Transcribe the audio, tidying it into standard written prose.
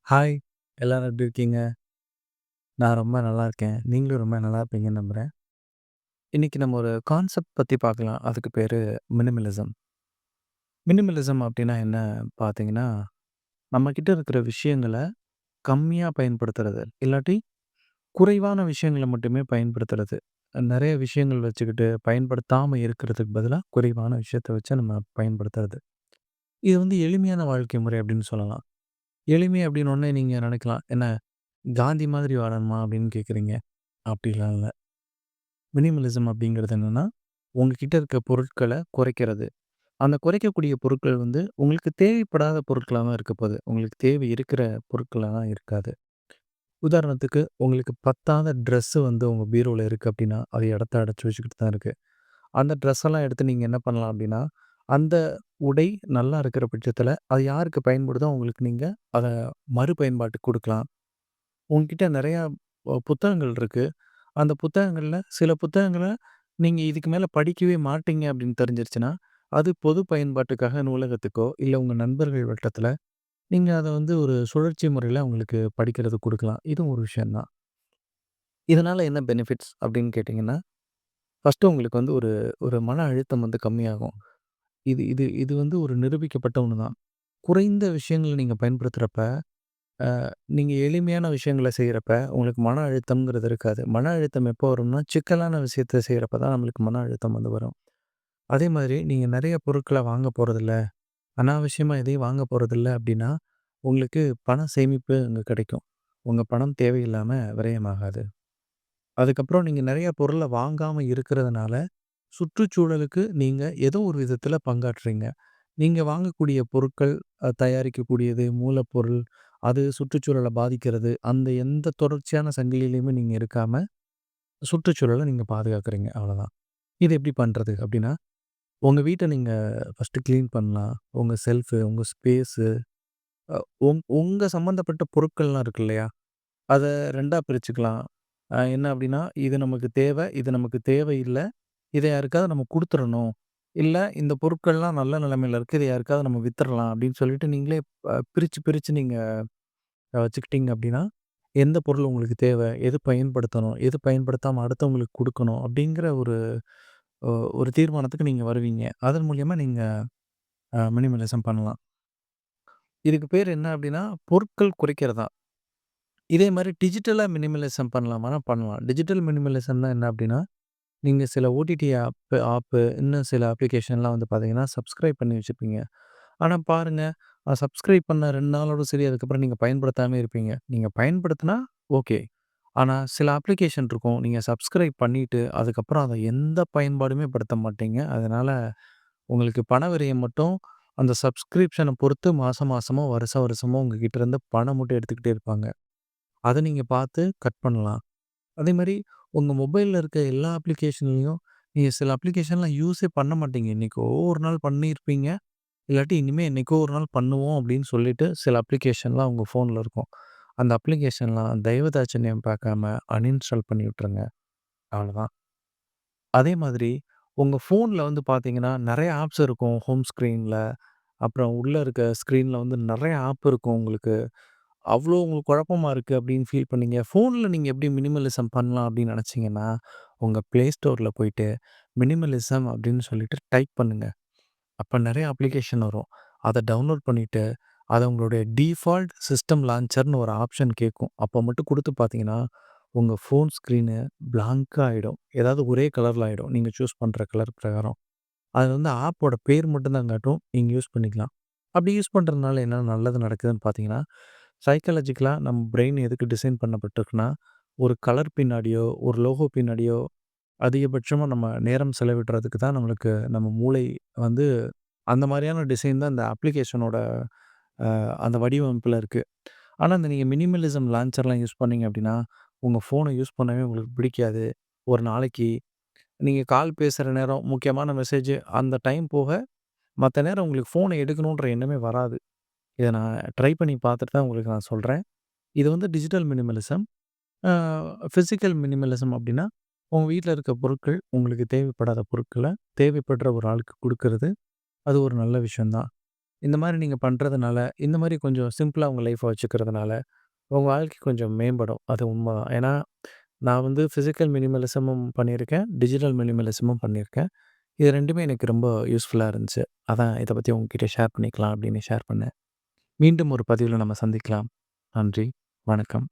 Hi! எல்லாரும் எப்படி இருக்கீங்க? நான் ரொம்ப நல்லா இருக்கேன். நீங்களும் ரொம்ப நல்லா இருப்பீங்கன்னு நம்புறேன். இன்னைக்கு நம்ம ஒரு கான்செப்ட் பத்தி பார்க்கலாம். அதுக்கு பேரு மினிமலிசம். மினிமலிசம் அப்படின்னா என்ன பார்த்தீங்கன்னா, நம்ம கிட்ட இருக்கிற விஷயங்கள கம்மியா பயன்படுத்துறது. இல்லாட்டி குறைவான விஷயங்கள மட்டுமே பயன்படுத்துறது. நெறைய விஷயங்கள் வச்சுக்கிட்டு பயன்படுத்தாம இருக்கிறதுக்கு பதிலா, குறைவான விஷயத்த வச்சு நம்ம பயன்படுத்துறது. இது வந்து எளிமையான வாழ்க்கை முறை அப்படின்னு சொல்லலாம். எளிமை அப்படின்னோனே நீங்க நெனைக்கலாம், "என்ன காந்தி மாதிரி வாழணுமா?" அப்படின்னு கேட்குறீங்க. அப்படிலாம் இல்ல. மினிமலிசம் அப்படிங்கிறது என்னன்னா, உங்ககிட்ட இருக்க பொருட்கள குறைக்கிறது. அந்த குறைக்கக்கூடிய பொருட்கள் வந்து உங்களுக்கு தேவைப்படாத பொருட்களா தான் இருக்க போது. உங்களுக்கு தேவை இருக்கிற பொருட்களெல்லாம் இருக்காது. உதாரணத்துக்கு உங்களுக்கு பத்தாத ட்ரெஸ்ஸு வந்து உங்க பீரோல இருக்கு அப்படின்னா, அது இடத்த அடைச்சு வச்சுக்கிட்டு தான் இருக்கு. அந்த ட்ரெஸ் எல்லாம் எடுத்து நீங்க என்ன பண்ணலாம் அப்படின்னா, அந்த உடை நல்லா இருக்கிற பட்சத்தில, அது யாருக்கு பயன்படுதோ அவங்களுக்கு நீங்க அத மறுபயன்பாட்டுக்கு குடுக்கலாம். உங்ககிட்ட நெறையா புத்தகங்கள் இருக்கு. அந்த புத்தகங்கள்ல சில புத்தகங்கள நீங்க இதுக்கு மேல படிக்கவே மாட்டீங்க அப்படின்னு தெரிஞ்சிருச்சுன்னா, அது பொது பயன்பாட்டுக்காக நூலகத்துக்கோ, இல்ல உங்க நண்பர்கள் வட்டத்துல நீங்க அத வந்து ஒரு சுழற்சி முறையில அவங்களுக்கு படிக்கிறதுக்கு குடுக்கலாம். இதுவும் ஒரு விஷயம் தான். இதனால என்ன பெனிஃபிட்ஸ் அப்படின்னு கேட்டீங்கன்னா, ஃபர்ஸ்ட்டு உங்களுக்கு வந்து ஒரு ஒரு மன அழுத்தம் வந்து கம்மியாகும். இது இது இது வந்து ஒரு நிரூபிக்கப்பட்ட ஒண்ணு தான். குறைந்த விஷயங்கள நீங்க பயன்படுத்துறப்ப, நீங்க எளிமையான விஷயங்கள செய்றப்ப, உங்களுக்கு மன அழுத்தம்ங்கிறது இருக்காது. மன அழுத்தம் எப்போ வரும்னா, சிக்கலான விஷயத்த செய்றப்ப தான் நம்மளுக்கு மன அழுத்தம் வந்து வரும். அதே மாதிரி நீங்க நெறைய பொருட்கள வாங்க போறதில்ல, அனாவசியமா எதையும் வாங்க போறதில்ல அப்டின்னா, உங்களுக்கு பண சேமிப்பு அங்க கிடைக்கும். உங்க பணம் தேவையில்லாம விரயமாகாது. அதுக்கப்புறம் நீங்க நெறைய பொருள வாங்காம இருக்கிறதுனால, சுற்றுச்சூழலுக்கு நீங்க ஏதோ ஒரு விதத்தில பங்காற்றுறீங்க. நீங்க வாங்கக்கூடிய பொருட்கள், தயாரிக்கக்கூடியது, மூலப்பொருள், அது சுற்றுச்சூழல பாதிக்கிறது, அந்த எந்த தொடர்ச்சியான சங்கிலியிலயுமே நீங்க இருக்காம, சுற்றுச்சூழல நீங்க பாதுகாக்கிறீங்க. அவ்வளதான். இது எப்படி பண்றது? அப்டின்னா, உங்க வீட்ட நீங்க ஃபர்ஸ்ட்டு கிளீன் பண்ணலாம். உங்க செல்ஃபு, உங்க ஸ்பேஸு, அ உங்க சம்மந்தப்பட்ட பொருட்கள்லாம் இருக்கு இல்லையா? அத 2ஆ பிரிச்சுக்கலாம். என்ன அப்டின்னா, இது நமக்கு தேவ, இது நமக்கு தேவையில்ல. இத யாருக்காவது நம்ம குடுத்துறணும். இல்ல இந்த பொருட்கள்லாம் நல்ல நிலைமையில இருக்கு. இத யாருக்காவது நம்ம வித்துறலாம் அப்டின்னு சொல்லிட்டு நீங்களே பிரிச்சு, பிரிச்சு நீங்க வச்சுக்கிட்டீங்க அப்டின்னா, எந்த பொருள் உங்களுக்கு தேவ? எது பயன்படுத்தணும்? எது பயன்படுத்தாம அடுத்தவங்களுக்கு குடுக்கணும்? அப்டிங்கிற ஒரு ஒ ஒரு தீர்மானத்துக்கு நீங்க வருவீங்க. அதன் மூலியமா நீங்க மினிமலிசம் பண்ணலாம். இதுக்கு பேர் என்ன அப்டின்னா, பொருட்கள் குறைக்கிறதா. இதே மாரி டிஜிட்டலா மினிமலிசம் பண்ணலாமான்னா பண்ணலாம். டிஜிட்டல் மினிமலிசம்னா என்ன அப்டின்னா, நீங்க சில ஓடிடி ஆப்பு இன்னும் சில அப்ளிகேஷன்லாம் வந்து பார்த்தீங்கன்னா, சப்ஸ்கிரைப் பண்ணி வச்சிருப்பீங்க. ஆனா பாருங்க, சப்ஸ்கிரைப் பண்ண 2 நாளோட சரி, அதுக்கப்புறம் நீங்க பயன்படுத்தாமயே இருப்பீங்க. நீங்க பயன்படுத்தினா ஓகே. ஆனா சில அப்ளிகேஷன் இருக்கும். நீங்க சப்ஸ்கிரைப் பண்ணிட்டு, அதுக்கப்புறம் அத எந்த பயன்பாடுமே படுத்த மாட்டீங்க. அதனால உங்களுக்கு பண விரயம் மட்டும் அந்த சப்ஸ்கிரிப்ஷன பொறுத்து மாசம் மாசமோ, வருஷம் வருஷமோ உங்ககிட்ட இருந்து பணம் மட்டும் எடுத்துக்கிட்டே இருப்பாங்க. அத நீங்க பார்த்து கட் பண்ணலாம். அதேமாரி உங்க மொபைல்ல இருக்க எல்லா அப்ளிகேஷன்லயும் நீங்க சில அப்ளிகேஷன்லாம் யூஸே பண்ண மாட்டீங்க. என்னைக்கோ ஒரு நாள் பண்ணியிருப்பீங்க. இல்லாட்டி இனிமே என்னைக்கோ ஒரு நாள் பண்ணுவோம் அப்படின்னு சொல்லிட்டு சில அப்ளிகேஷன்லாம் உங்க ஃபோன்ல இருக்கும். அந்த அப்ளிகேஷன்லாம் தயவு தாட்சணியம் பார்க்காம அன்இன்ஸ்டால் பண்ணி விட்டுருங்க. அவ்வளோதான். அதே மாதிரி உங்க ஃபோன்ல வந்து பார்த்தீங்கன்னா, நெறைய ஆப்ஸ் இருக்கும் ஹோம் ஸ்க்ரீன்ல. அப்புறம் உள்ள இருக்க ஸ்க்ரீன்ல வந்து நெறைய ஆப் இருக்கும் உங்களுக்கு. அவ்ளோ உங்களுக்கு குழப்பமா இருக்கு அப்படின்னு ஃபீல் பண்ணீங்க. ஃபோன்ல நீங்க எப்படி மினிமலிசம் பண்ணலாம் அப்படின்னு நெனச்சீங்கன்னா, உங்க Play Storeல போயிட்டு மினிமலிசம் அப்படின்னு சொல்லிட்டு டைப் பண்ணுங்க. அப்ப நெறைய அப்ளிகேஷன் வரும். அத டவுன்லோட் பண்ணிட்டு, அத உங்களுடைய டிஃபால்ட் சிஸ்டம் லான்ச்சர்ன்னு ஒரு ஆப்ஷன் கேட்கும். அப்ப மட்டும் குடுத்து பார்த்தீங்கன்னா, உங்க ஃபோன் ஸ்க்ரீனு பிளாங்க்கா ஆயிடும். ஏதாவது ஒரே கலர்ல ஆயிடும். நீங்க சூஸ் பண்ற கலர் பிரகாரம். அது வந்து ஆப்போட பேர் மட்டும் தான் காட்டும். நீங்க யூஸ் பண்ணிக்கலாம். அப்படி யூஸ் பண்றதுனால என்ன நல்லது நடக்குதுன்னு பார்த்தீங்கன்னா, சைக்காலஜிக்கலா நம்ம பிரெயின் எதுக்கு டிசைன் பண்ணப்பட்டிருக்குன்னா, ஒரு கலர் பின்னாடியோ, ஒரு லோகோ பின்னாடியோ அதிகபட்சமா நம்ம நேரம் செலவிடுறதுக்கு தான் நம்மளுக்கு நம்ம மூளை வந்து அந்த மாரியான டிசைன் தான் இந்த அப்ளிகேஷனோட அந்த வடிவமைப்புல இருக்கு. ஆனா, இந்த நீங்க மினிமலிசம் லான்ச்சர்லாம் யூஸ் பண்ணீங்க அப்டின்னா, உங்க ஃபோன யூஸ் பண்ணவே உங்களுக்கு பிடிக்காது. ஒரு நாளைக்கு நீங்க கால் பேசுற நேரம், முக்கியமான மெசேஜ் அந்த டைம் போக, மத்த நேரம் உங்களுக்கு ஃபோன எடுக்கணுன்ற எண்ணமே வராது. இத நான் ட்ரை பண்ணி பார்த்துட்டு தான் உங்களுக்கு நான் சொல்றேன். இது வந்து டிஜிட்டல் மினிமலிசம். ஆ பிசிக்கல் மினிமலிசம் அப்டின்னா, உங்க வீட்ல இருக்க பொருட்கள், உங்களுக்கு தேவைப்படாத பொருட்கள தேவைப்படுற ஒரு ஆளுக்கு குடுக்குறது. அது ஒரு நல்ல விஷயம் தான். இந்த மாரி நீங்க பண்றதுனால, இந்த மாரி கொஞ்சம் சிம்பிளா உங்க லைஃப்ப வச்சுக்கிறதுனால, உங்க வாழ்க்கை கொஞ்சம் மேம்படும். அது உண்மதான். ஏன்னா, நான் வந்து பிசிக்கல் மினிமலிசமும் பண்ணியிருக்கேன். டிஜிட்டல் மினிமலிசமும் பண்ணியிருக்கேன். இது 2மே எனக்கு ரொம்ப யூஸ்ஃபுல்லா இருந்துச்சு. அதான் இத பத்தி உங்ககிட்ட ஷேர் பண்ணிக்கலாம் அப்படின்னு ஷேர் பண்ணேன். மீண்டும் ஒரு பதிவில நம்ம சந்திக்கலாம். நன்றி. வணக்கம்.